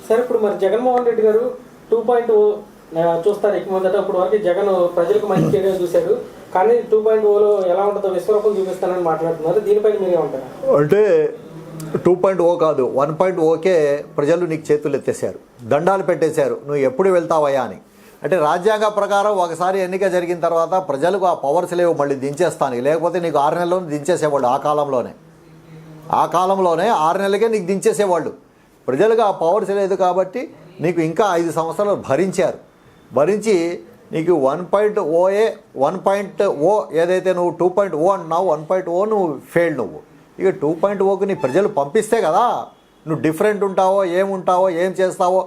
Sir ఇప్పుడు మరి జగన్మోహన్ రెడ్డి గారు 2.0 చూస్తారు ఇక మొదట ఇప్పుడు వరకు జగన్ ప్రజలకు మంచి చేయడం చూశారు, కానీ 2.0లో ఎలా ఉంటుందో విశ్వరూపం చూపిస్తానని మాట్లాడుతున్నారు. దీనిపైన మీరేమంటారు? అంటే 2.0 కాదు 1.0కే ప్రజలు నీకు చేతులు ఎత్తేసారు, దండాలు పెట్టేశారు, నువ్వు ఎప్పుడు వెళ్తావయ్యా అని. అంటే రాజ్యాంగ ప్రకారం ఒకసారి ఎన్నిక జరిగిన తర్వాత ప్రజలకు ఆ పవర్స్ లేవు మళ్ళీ దించేస్తానికి, లేకపోతే నీకు 6 నెలల్లో దించేసేవాళ్ళు. ఆ కాలంలోనే 6 నెలలకే నీకు దించేసేవాళ్ళు. ప్రజలకు ఆ పవర్స్ లేదు కాబట్టి నీకు ఇంకా 5 సంవత్సరాలు భరించి నీకు 1.0 ఏదైతే నువ్వు 2.0 అంటున్నావు, 1.0 నువ్వు ఫెయిల్. నువ్వు ఇక 2.0కి నీ ప్రజలు పంపిస్తే కదా నువ్వు డిఫరెంట్ ఉంటావో, ఏం చేస్తావో,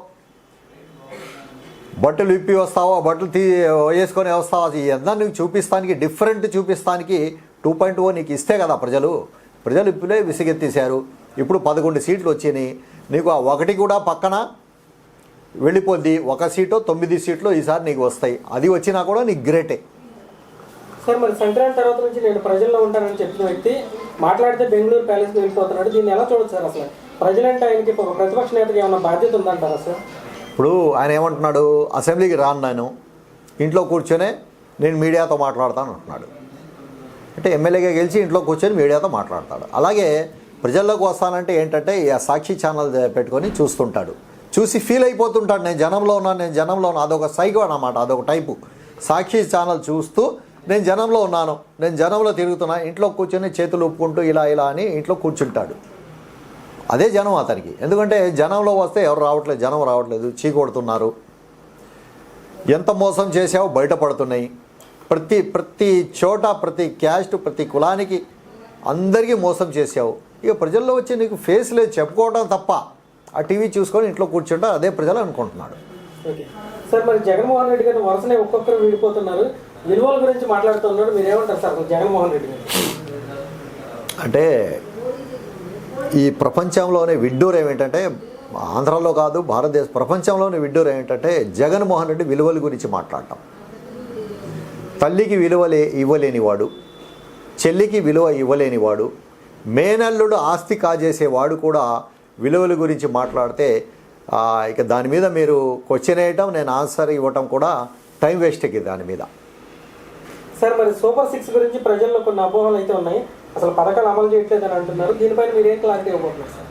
బట్టలు విప్పి వస్తావో, బట్టలు వేసుకొని వస్తావో, ఇదంతా నీకు చూపిస్తానికి, డిఫరెంట్ చూపిస్తానికి 2.0 నీకు ఇస్తే కదా ప్రజలు ఇప్పుడే విసిగెత్తేశారు. ఇప్పుడు 11 సీట్లు వచ్చినాయి, నీకు ఆ ఒకటి కూడా పక్కన వెళ్ళిపోద్ది. 1 సీటో 9 సీట్లు ఈసారి నీకు వస్తాయి. అది వచ్చినా కూడా నీకు గ్రేటే. సార్ మరి సంక్రాంతి తర్వాత నుంచి నేను ప్రజల్లో ఉంటానని చెప్పిన వ్యక్తి మాట్లాడితే బెంగళూరు ప్యాలెస్కి వెళ్ళిపోతున్నాడు. దీన్ని ఎలా చూడొచ్చు సార్? అసలు ప్రజలంటే ఆయనకి ఒక ప్రతిపక్ష నేతకి ఏమైనా బాధ్యత ఉందంటారా సార్? ఇప్పుడు ఆయన ఏమంటున్నాడు, అసెంబ్లీకి రాను, నేను ఇంట్లో కూర్చొనే నేను మీడియాతో మాట్లాడతాను అంటున్నాడు. అంటే ఎమ్మెల్యేగా గెలిచి ఇంట్లో కూర్చొని మీడియాతో మాట్లాడతాడు. అలాగే ప్రజల్లోకి వస్తానంటే ఏంటంటే ఈ సాక్షి ఛానల్ పెట్టుకొని చూస్తుంటాడు, చూసి ఫీల్ అయిపోతుంటాడు, నేను జనంలో ఉన్నాను. అదొక సైకో అన్నమాట, అదొక టైపు. సాక్షి ఛానల్ చూస్తూ నేను జనంలో ఉన్నాను, నేను జనంలో తిరుగుతున్నా, ఇంట్లో కూర్చొని చేతులు ఒప్పుకుంటూ ఇలా అని ఇంట్లో కూర్చుంటాడు. అదే జనం అతనికి. ఎందుకంటే జనంలో వస్తే జనం రావట్లేదు, చీకొడుతున్నారు, ఎంత మోసం చేసావో బయటపడుతున్నాయి. ప్రతి చోట, ప్రతి క్యాస్ట్, ప్రతి కులానికి అందరికీ మోసం చేసావు. ఇక ప్రజల్లో వచ్చి నీకు ఫేస్ లేదు చెప్పుకోవడం తప్ప, ఆ టీవీ చూసుకొని ఇంట్లో కూర్చుంటా అదే ప్రజలు అనుకుంటున్నాడు. ఓకే సార్, మరి జగన్మోహన్ రెడ్డి గారు వరుసనే ఒక్కొక్కరు విడిపోతున్నారు, విలువల గురించి మాట్లాడుతున్నారు, మీరు ఏమంటారు సార్ జగన్మోహన్ రెడ్డి గారు? అంటే ఈ ప్రపంచంలోనే విడ్డూరు ఏమిటంటే, ఆంధ్రాలో కాదు భారతదేశ ప్రపంచంలోనే విడ్డూరు ఏమిటంటే జగన్మోహన్ రెడ్డి విలువల గురించి మాట్లాడటం. తల్లికి విలువ ఇవ్వలేనివాడు, చెల్లికి విలువ ఇవ్వలేనివాడు, మేనల్లుడు ఆస్తి కాజేసేవాడు కూడా విలువల గురించి మాట్లాడితే ఇక దాని మీద మీరు క్వశ్చన్ వేయటం, నేను ఆన్సర్ ఇవ్వటం కూడా టైం వేస్ట్కి దాని మీద. సార్ మరి సూపర్ 6 గురించి ప్రజల్లో కొన్ని అపోహలు అయితే ఉన్నాయి, అసలు పథకాలు అమలు చేయట్లేదని అంటున్నారు, దీనిపైన మీరు ఏం క్లారిటీ ఇవ్వబోతున్నారు సార్?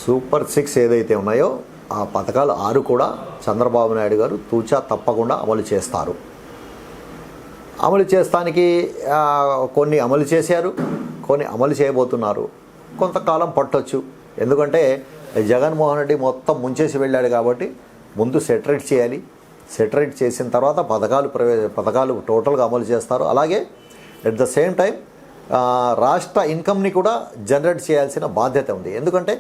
సూపర్ 6 ఏదైతే ఉన్నాయో ఆ పథకాలు 6 కూడా చంద్రబాబు నాయుడు గారు తూచా తప్పకుండా అమలు చేస్తారు. అమలు చేస్తానికి కొన్ని అమలు చేశారు, కొన్ని అమలు చేయబోతున్నారు. కొంతకాలం పట్టొచ్చు, ఎందుకంటే జగన్మోహన్ రెడ్డి మొత్తం ముంచేసి వెళ్ళాడు కాబట్టి ముందు సెటరేట్ చేయాలి. సెటరేట్ చేసిన తర్వాత పథకాలు టోటల్గా అమలు చేస్తారు. అలాగే ఎట్ ద సేమ్ టైం రాష్ట్ర ఇన్కమ్ని కూడా జనరేట్ చేయాల్సిన బాధ్యత ఉంది. ఎందుకంటే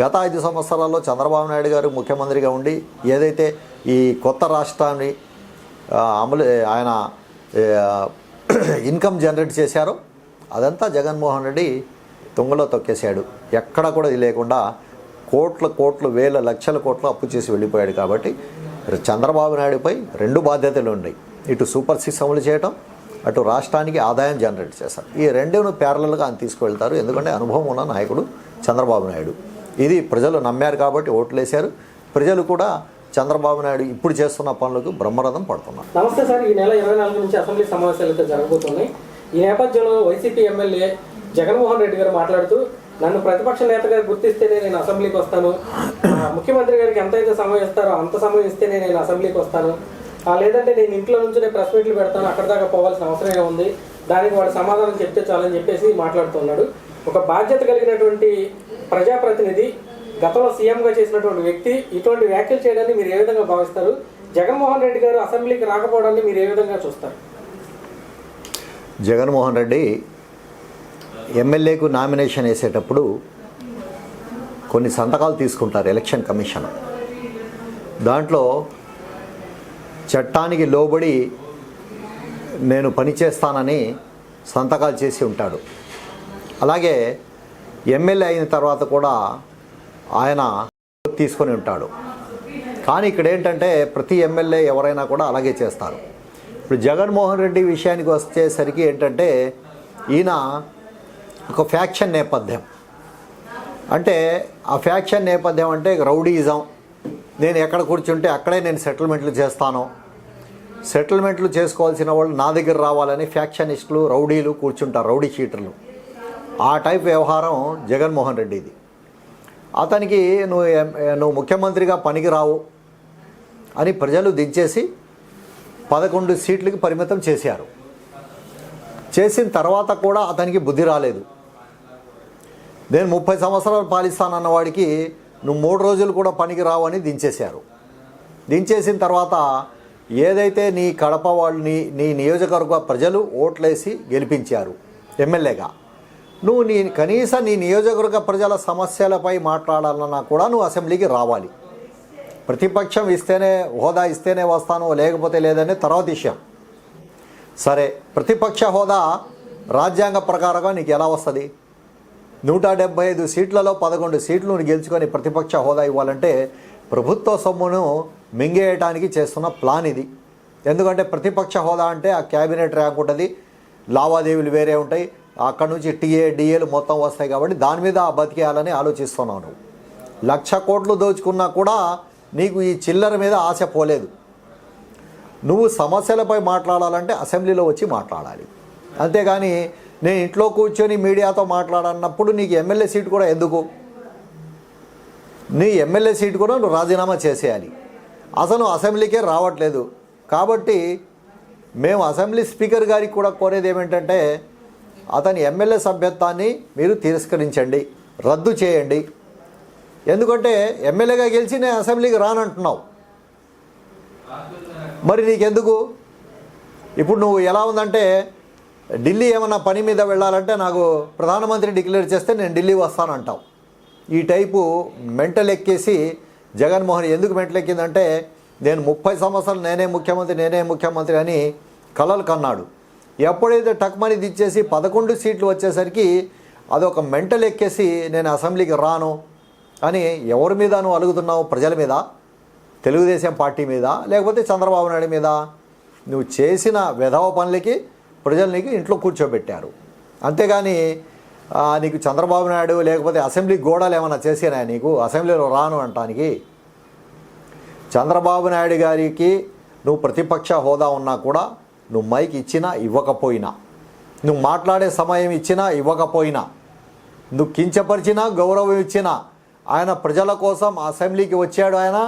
గత 5 సంవత్సరాల్లో చంద్రబాబు నాయుడు గారు ముఖ్యమంత్రిగా ఉండి ఏదైతే ఈ కొత్త రాష్ట్రాన్ని ఆయన ఇన్కమ్ జనరేట్ చేశారో అదంతా జగన్మోహన్ రెడ్డి తుంగలో తొక్కేశాడు. ఎక్కడ కూడా ఇది లేకుండా కోట్లు వేల లక్షల కోట్లు అప్పు చేసి వెళ్ళిపోయాడు. కాబట్టి చంద్రబాబు నాయుడుపై 2 బాధ్యతలు ఉన్నాయి, ఇటు సూపర్ 6 అమలు చేయటం, అటు రాష్ట్రానికి ఆదాయం జనరేట్ చేస్తారు. ఈ 2ను ప్యారలల్గా ఆయన తీసుకువెళ్తారు. ఎందుకంటే అనుభవం ఉన్న నాయకుడు చంద్రబాబు నాయుడు. ఇది ప్రజలు నమ్మారు కాబట్టి ఓట్లు వేశారు. ప్రజలు కూడా చంద్రబాబు నాయుడు ఇప్పుడు చేస్తున్న పనులకు బ్రహ్మరథం పడుతున్నారు. నమస్తే సార్, ఈ నెల 24 నుంచి అసెంబ్లీ సమావేశాలు అయితే జరగబోతున్నాయి. ఈ నేపథ్యంలో వైసీపీ ఎమ్మెల్యే జగన్మోహన్ రెడ్డి గారు మాట్లాడుతూ, నన్ను ప్రతిపక్ష నేతగా గుర్తిస్తేనే నేను అసెంబ్లీకి వస్తాను, ముఖ్యమంత్రి గారికి ఎంతైతే సమయం ఇస్తారో అంత సమయం ఇస్తేనే నేను అసెంబ్లీకి వస్తాను, లేదంటే నేను ఇంట్లో నుంచి నేను ప్రెస్ మీట్లు పెడతాను, అక్కడ దాకా పోవాల్సిన అవసరమే ఉంది, దానికి వాడు సమాధానం చెప్తే చాలని చెప్పేసి మాట్లాడుతున్నాడు. ఒక బాధ్యత కలిగినటువంటి ప్రజాప్రతినిధి, గతంలో సీఎంగా చేసినటువంటి వ్యక్తి ఇటువంటి వ్యాఖ్యలు చేయడాన్ని మీరు ఏ విధంగా భావిస్తారు? జగన్మోహన్ రెడ్డి గారు అసెంబ్లీకి రాకపోవడాన్ని మీరు ఏ విధంగా చూస్తారు? జగన్మోహన్ రెడ్డి ఎమ్మెల్యేకు నామినేషన్ వేసేటప్పుడు కొన్ని సంతకాలు తీసుకుంటారు ఎలక్షన్ కమిషన్. దాంట్లో చట్టానికి లోబడి నేను పనిచేస్తానని సంతకాలు చేసి ఉంటాడు. అలాగే ఎమ్మెల్యే అయిన తర్వాత కూడా ఆయన తీసుకొని ఉంటాడు. కానీ ఇక్కడ ఏంటంటే ప్రతి ఎమ్మెల్యే ఎవరైనా కూడా అలాగే చేస్తారు. ఇప్పుడు జగన్మోహన్ రెడ్డి విషయానికి వచ్చేసరికి ఏంటంటే ఈయన ఒక ఫ్యాక్షన్ నేపథ్యం, అంటే ఆ ఫ్యాక్షన్ నేపథ్యం అంటే రౌడీయిజం, నేను ఎక్కడ కూర్చుంటే అక్కడే నేను సెటిల్మెంట్లు చేస్తాను, సెటిల్మెంట్లు చేసుకోవాల్సిన వాళ్ళు నా దగ్గర రావాలని ఫ్యాక్షనిస్టులు, రౌడీలు కూర్చుంటారు, రౌడీ షీటర్లు. ఆ టైప్ వ్యవహారం జగన్మోహన్ రెడ్డిది. అతనికి నువ్వు ముఖ్యమంత్రిగా పనికిరావు అని ప్రజలు దించేసి 11 సీట్లకి పరిమితం చేశారు. చేసిన తర్వాత కూడా అతనికి బుద్ధి రాలేదు. నేను 30 సంవత్సరాలు పాలిస్తానన్న వాడికి నువ్వు 3 రోజులు కూడా పనికి రావు అని దించేశారు. దించేసిన తర్వాత ఏదైతే నీ కడప వాళ్ళు నీ నియోజకవర్గ ప్రజలు ఓట్లేసి గెలిపించారు ఎమ్మెల్యేగా, నువ్వు కనీసం నీ నియోజకవర్గ ప్రజల సమస్యలపై మాట్లాడాలన్నా కూడా నువ్వు అసెంబ్లీకి రావాలి. ప్రతిపక్షం ఇస్తేనే, హోదా ఇస్తేనే వస్తాను, లేకపోతే లేదనే తర్వాత విషయం. సరే, ప్రతిపక్ష హోదా రాజ్యాంగ ప్రకారంగా నీకు ఎలా వస్తుంది? 175 సీట్లలో 11 సీట్లు గెలుచుకొని ప్రతిపక్ష హోదా ఇవ్వాలంటే ప్రభుత్వ సొమ్మును మింగేయటానికి చేస్తున్న ప్లాన్ ఇది. ఎందుకంటే ప్రతిపక్ష హోదా అంటే ఆ క్యాబినెట్ ర్యాంక్ ఉంటుంది, లావాదేవీలు వేరే ఉంటాయి, అక్కడి నుంచి టీఏ డిఏలు మొత్తం వస్తాయి. కాబట్టి దాని మీద బతికేయాలని ఆలోచిస్తున్నావు. నువ్వు 1,00,000 కోట్లు దోచుకున్నా కూడా నీకు ఈ చిల్లర మీద ఆశ పోలేదు. నువ్వు సమస్యలపై మాట్లాడాలంటే అసెంబ్లీలో వచ్చి మాట్లాడాలి. అంతేగాని నేను ఇంట్లో కూర్చొని మీడియాతో మాట్లాడన్నప్పుడు నీకు ఎమ్మెల్యే సీటు కూడా ఎందుకు? నీ ఎమ్మెల్యే సీటు కూడా నువ్వు రాజీనామా చేసేయాలి. అసలు అసెంబ్లీకే రావట్లేదు. కాబట్టి మేము అసెంబ్లీ స్పీకర్ గారికి కూడా కోరేది ఏమిటంటే అతని ఎమ్మెల్యే సభ్యత్వాన్ని మీరు తిరస్కరించండి, రద్దు చేయండి. ఎందుకంటే ఎమ్మెల్యేగా గెలిచి నేను అసెంబ్లీకి రానంటున్నావు. మరి నీకెందుకు? ఇప్పుడు నువ్వు ఎలా ఉందంటే ఢిల్లీ ఏమన్నా పని మీద వెళ్ళాలంటే నాకు ప్రధానమంత్రి డిక్లేర్ చేస్తే నేను ఢిల్లీ వస్తానంటావు. ఈ టైపు మెంటల్ ఎక్కేసి జగన్మోహన్ ఎందుకు మెంటల్ ఎక్కిందంటే నేను 30 సంవత్సరాలు నేనే ముఖ్యమంత్రి అని కలలు కన్నాడు. ఎప్పుడైతే టక్మని దిచ్చేసి 11 సీట్లు వచ్చేసరికి అదొక మెంటల్ ఎక్కేసి నేను అసెంబ్లీకి రాను అని ఎవరి మీద నువ్వు అలుగుతున్నావు? ప్రజల మీద, తెలుగుదేశం పార్టీ మీద, లేకపోతే చంద్రబాబు నాయుడు మీద? నువ్వు చేసిన వెధవ పనులకి ప్రజలు నీకు ఇంట్లో కూర్చోబెట్టారు. అంతేగాని నీకు చంద్రబాబు నాయుడు లేకపోతే అసెంబ్లీ గోడలు ఏమైనా చేసినా నీకు అసెంబ్లీలో రాను అంటానికి? చంద్రబాబు నాయుడు గారికి నువ్వు ప్రతిపక్ష హోదా ఉన్నా కూడా నువ్వు మైక్ ఇచ్చినా ఇవ్వకపోయినా, నువ్వు మాట్లాడే సమయం ఇచ్చినా ఇవ్వకపోయినా, నువ్వు కించపరిచినా గౌరవం ఇచ్చినా, ఆయన ప్రజల కోసం అసెంబ్లీకి వచ్చాడు. ఆయన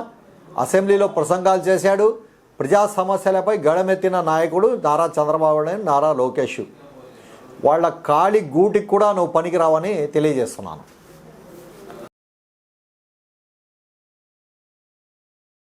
అసెంబ్లీలో ప్రసంగాలు చేశాడు. ప్రజా సమస్యలపై గడమెత్తిన నాయకుడు నారా చంద్రబాబు నాయుడు, నారా లోకేష్. వాళ్ళ కాలి గూటికి కూడా నువ్వు పనికిరావని తెలియజేస్తున్నాను.